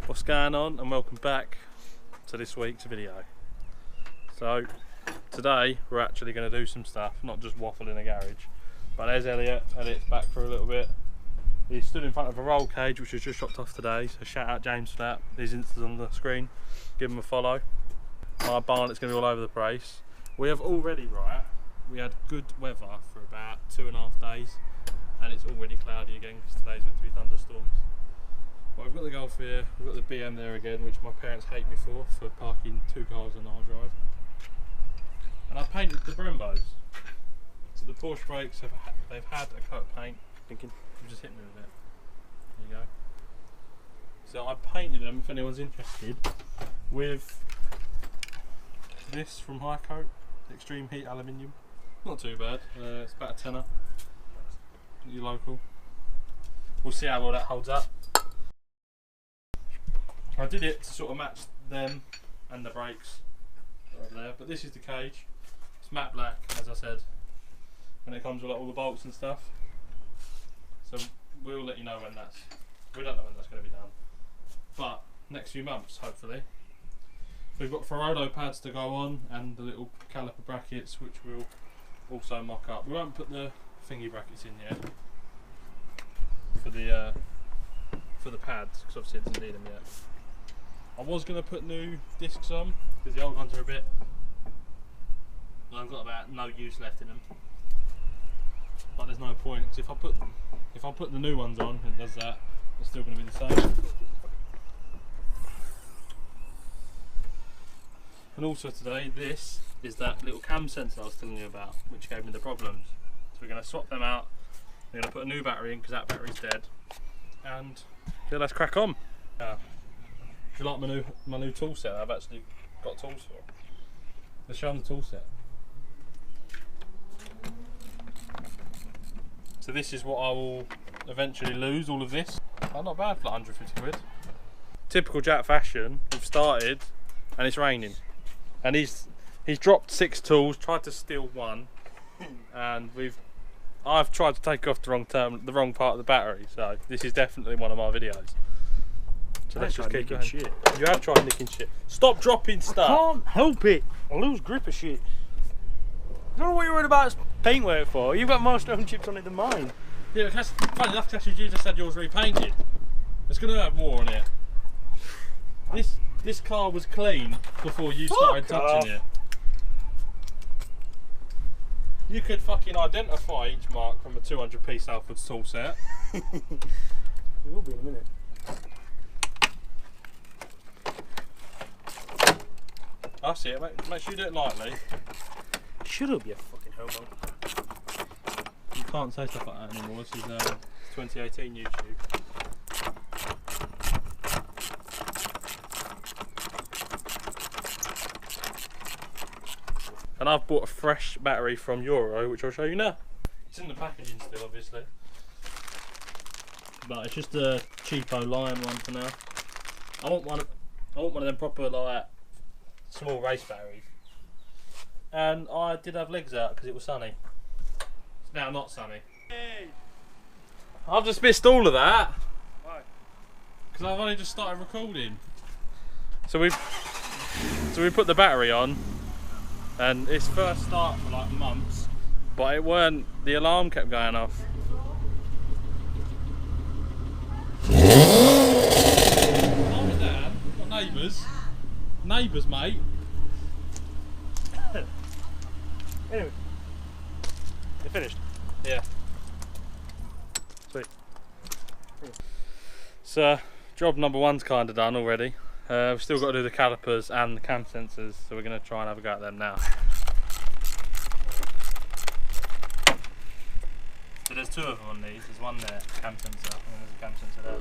What's going on, and welcome back to this week's video. So today we're actually going to do some stuff, not just waffle in a garage. But there's Elliot. Elliot's back for a little bit. He stood in front of a roll cage which was just dropped off today, so shout out James for that. His Insta's on the screen, give him a follow. My barn, it's going to be all over the place. We have already, we had good weather for about 2.5 days, and it's already cloudy again because today's meant to be thunderstorms. But we've got the Golf here, we've got the BM there again, which my parents hate me for parking 2 cars on our drive. And I painted the Brembos. So the Porsche brakes, they've had a coat of paint. Thinking, you just hit me with it. There you go. So I painted them, if anyone's interested, with this from High Coat, Extreme Heat Aluminium. Not too bad, it's about a tenner. You're local. We'll see how well that holds up. I did it to sort of match them and the brakes over there, but this is the cage. It's matte black, as I said, when it comes with like, all the bolts and stuff. So we'll let you know when we don't know when that's going to be done, but next few months hopefully. We've got Ferrado pads to go on and the little caliper brackets which we'll also mock up. We won't put the thingy brackets in yet for the pads because obviously it doesn't need them yet. I was going to put new discs on because the old ones are a bit, I've got about no use left in them. But there's no point because if I put the new ones on, it does that. It's still going to be the same. And also today, this is that little cam sensor I was telling you about, which gave me the problems. So we're going to swap them out. We're going to put a new battery in because that battery's dead. And yeah, let's crack on. If you like my new tool set, I've actually got tools for. Let's show them the tool set. So this is what I will eventually lose, all of this. Oh, not bad for like 150 quid. Typical Jack fashion, we've started and it's raining. And he's dropped 6 tools, tried to steal 1, and I've tried to take off the wrong part of the battery, so this is definitely one of my videos. So let's just keep going. Shit. You have tried nicking shit. Stop dropping stuff. I can't help it. I lose grip of shit. I don't know what you're worried about paintwork for. You've got more stone chips on it than mine. Yeah, that's funny enough because you just had yours repainted. It's going to have more on it. This car was clean before you started touching it. You could fucking identify each mark from a 200p Salford's tool set. It will be in a minute. I see it, mate. Make sure you do it lightly. Shut up, you fucking homo. You can't say stuff like that anymore. This is 2018 YouTube. And I've bought a fresh battery from Euro, which I'll show you now. It's in the packaging still, obviously. But it's just a cheapo Lion one for now. I want one of them proper like small race batteries. And I did have legs out because it was sunny. It's now not sunny. Hey. I've just missed all of that. Why? Because I've only just started recording. So we put the battery on, and it's first start for like months, but it weren't. The alarm kept going off. Mum and Dad, got neighbours. Neighbours, mate. Anyway, you finished? Yeah. Sweet. So, job number 1's kind of done already. We've still got to do the calipers and the cam sensors, so we're going to try and have a go at them now. So there's 2 of them on these. There's one there, cam sensor, and there's a cam sensor there.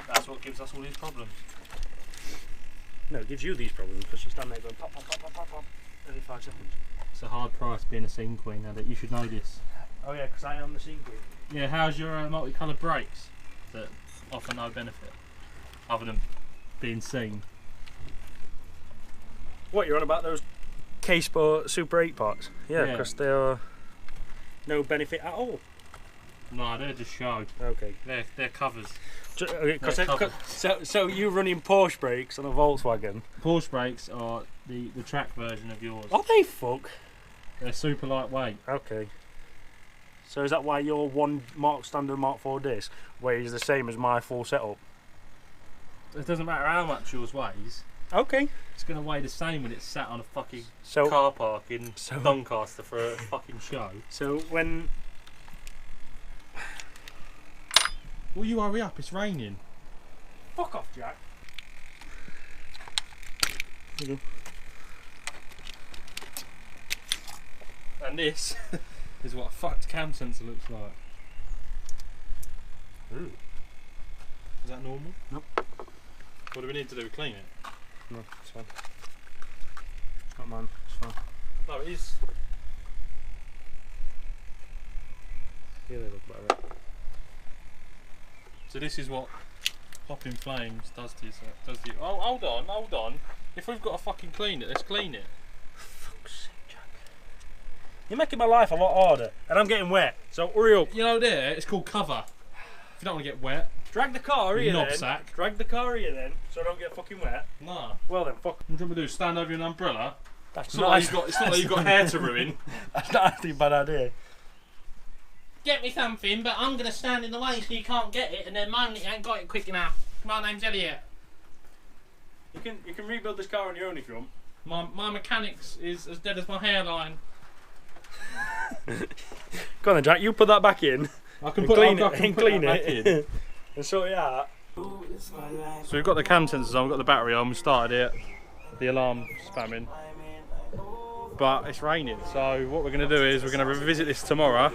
That's what gives us all these problems. No, it gives you these problems because you stand there going pop, pop, pop, pop, pop, pop every 5 seconds. It's a hard price being a scene queen, Adit. You should know this. Oh yeah, because I am the scene queen. Yeah, how's your multicoloured brakes that offer no benefit other than being seen? What, you're on about those K-Sport Super 8 parts? Yeah, Yeah. because they are no benefit at all. No, they're just show. Okay. They're covers. So you're running Porsche brakes on a Volkswagen? Porsche brakes are the track version of yours. Are they fuck? They're super lightweight. Okay. So is that why your one standard Mark 4 disc weighs the same as my full setup? It doesn't matter how much yours weighs. Okay. It's going to weigh the same when it's sat on a fucking So car park in Doncaster for a fucking show. So when... Will you hurry up? It's raining. Fuck off, Jack. Okay. And this is what a fucked cam sensor looks like. Ooh. Is that normal? Nope. What do we need to do? Clean it? No, it's fine. It's not mine, it's fine. No, it is. Yeah, they look about right. So this is what Hopping Flames does to yourself. Oh, hold on. If we've got to fucking clean it, let's clean it. Fuck's sake, Jack. You're making my life a lot harder, and I'm getting wet, so hurry up. You know there, it's called cover. If you don't want to get wet. Drag the car here then. Knobsack. Drag the car here then, so I don't get fucking wet. Nah. Well then, fuck. What do you want me to do? Stand over an umbrella? That's It's not like you've got hair to ruin. That's not actually a bad idea. Get me something, but I'm going to stand in the way so you can't get it and then moan that you ain't got it quick enough. My name's Elliot. You can rebuild this car on your own if you want. My mechanics is as dead as my hairline. Go on then, Jack, you put that back in. I can put clean it back in. And sort it out. So we've got the cam sensors on, we've got the battery on, we started it, the alarm spamming. But it's raining, so what we're going to do is we're going to revisit this tomorrow,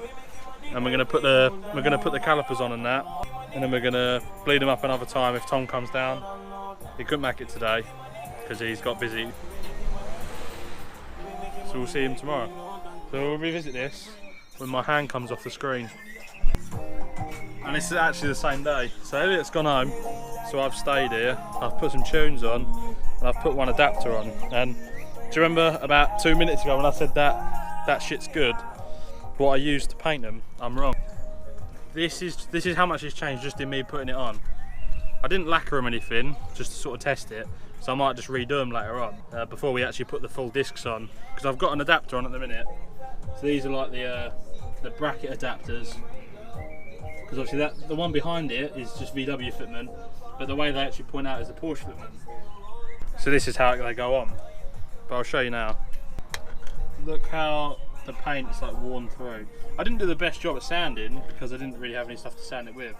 and we're going to put the calipers on and that, and then we're going to bleed them up another time if Tom comes down. He couldn't make it today because he's got busy, so we'll see him tomorrow. So we'll revisit this when my hand comes off the screen. And it's actually the same day. So Elliot's gone home, so I've stayed here. I've put some tunes on, and I've put one adapter on. And do you remember about 2 minutes ago when I said that shit's good? What I used to paint them, I'm wrong. This is how much it's changed just in me putting it on. I didn't lacquer them anything, just to sort of test it. So I might just redo them later on, before we actually put the full discs on. Because I've got an adapter on at the minute. So these are like the bracket adapters. Because obviously the one behind it is just VW fitment, but the way they actually point out is the Porsche fitment. So this is how they go on, but I'll show you now. Look how the paint's like worn through. I didn't do the best job at sanding because I didn't really have any stuff to sand it with,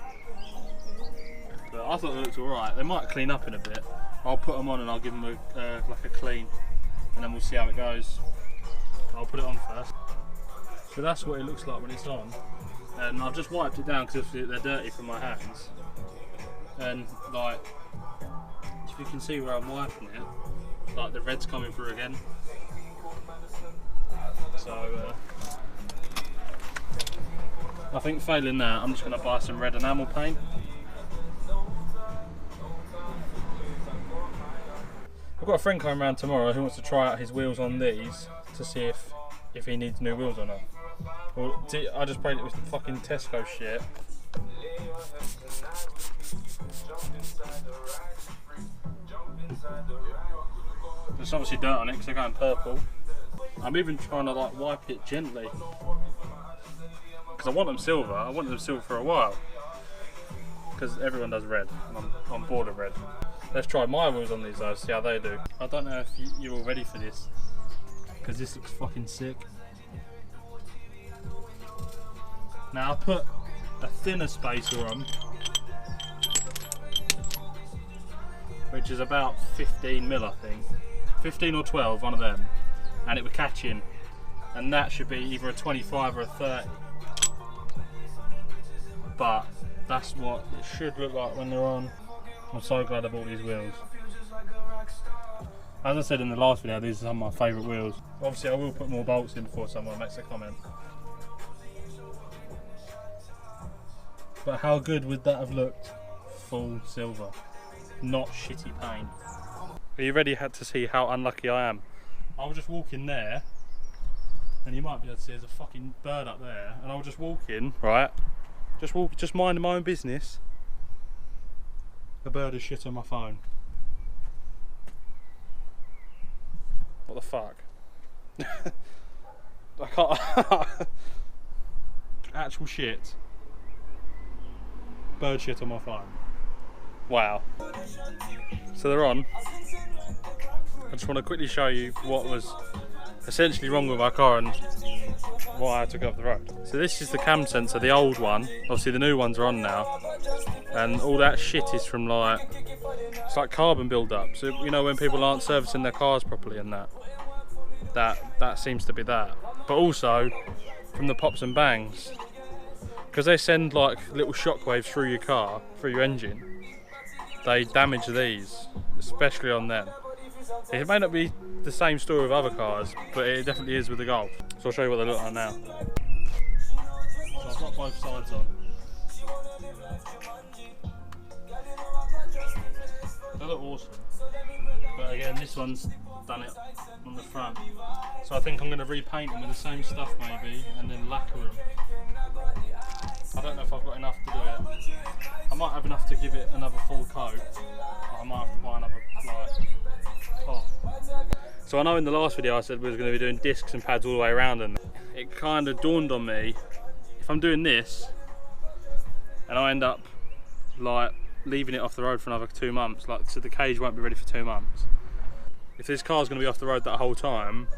but I thought it looked alright. They might clean up in a bit. I'll put them on and I'll give them like a clean, and then we'll see how it goes. I'll put it on first. So that's what it looks like when it's on. And I've just wiped it down because they're dirty from my hands. And like, if you can see where I'm wiping it, like the red's coming through again. So I think failing that, I'm just going to buy some red enamel paint. I've got a friend coming around tomorrow who wants to try out his wheels on these to see if he needs new wheels or not. Well, I just sprayed it with fucking Tesco shit. There's obviously dirt on it because they're going purple. I'm even trying to like wipe it gently because I want them silver. I wanted them silver for a while because everyone does red and I'm bored of red. Let's try my wheels on these though, see how they do. I don't know if you're all ready for this because this looks fucking sick. Now I'll put a thinner spacer on, which is about 15 mil I think, 15 or 12, one of them, and it would catch in, and that should be either a 25 or a 30, but that's what it should look like when they're on. I'm so glad I bought these wheels. As I said in the last video, these are some of my favourite wheels. Obviously I will put more bolts in before someone makes a comment. But how good would that have looked? Full silver, not shitty paint. Are you ready to see how unlucky I am? I was just walking there, and you might be able to see there's a fucking bird up there, and I was just walking, right? just minding my own business. A bird has shit on my phone. What the fuck? I can't. Actual shit. Bird shit on my phone. Wow. So they're on. I just want to quickly show you what was essentially wrong with my car and why I took it off the road. So this is the cam sensor, the old one. Obviously the new ones are on now. And all that shit is from like, it's like carbon build-up. So you know when people aren't servicing their cars properly and that seems to be that. But also from the pops and bangs. Because they send like little shockwaves through your car, through your engine. They damage these, especially on them. It may not be the same story with other cars, but it definitely is with the Golf. So I'll show you what they look like now. So I've got both sides on. They look awesome. But again, this one's done it on the front. So I think I'm going to repaint them with the same stuff maybe, and then lacquer them. I don't know if I've got enough to do it. I might have enough to give it another full coat, but I might have to buy another like top. So I know in the last video I said we were going to be doing discs and pads all the way around, and it kind of dawned on me, if I'm doing this and I end up like leaving it off the road for another 2 months, like so the cage won't be ready for 2 months. If this car's going to be off the road that whole time,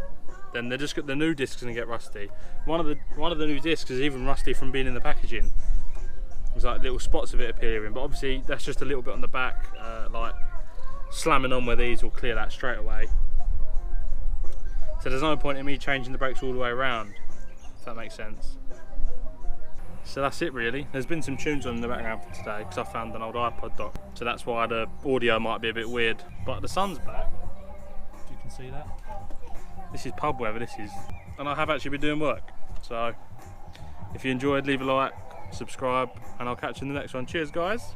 then they're just got the new discs going to get rusty. One of the new discs is even rusty from being in the packaging. There's like little spots of it appearing, but obviously that's just a little bit on the back. Like slamming on with these will clear that straight away. So there's no point in me changing the brakes all the way around, if that makes sense. So that's it really. There's been some tunes on in the background for today because I found an old iPod dock. So that's why the audio might be a bit weird. But the sun's back, if you can see that. This is pub weather, this is. And I have actually been doing work. So if you enjoyed, leave a like, subscribe, and I'll catch you in the next one. Cheers guys.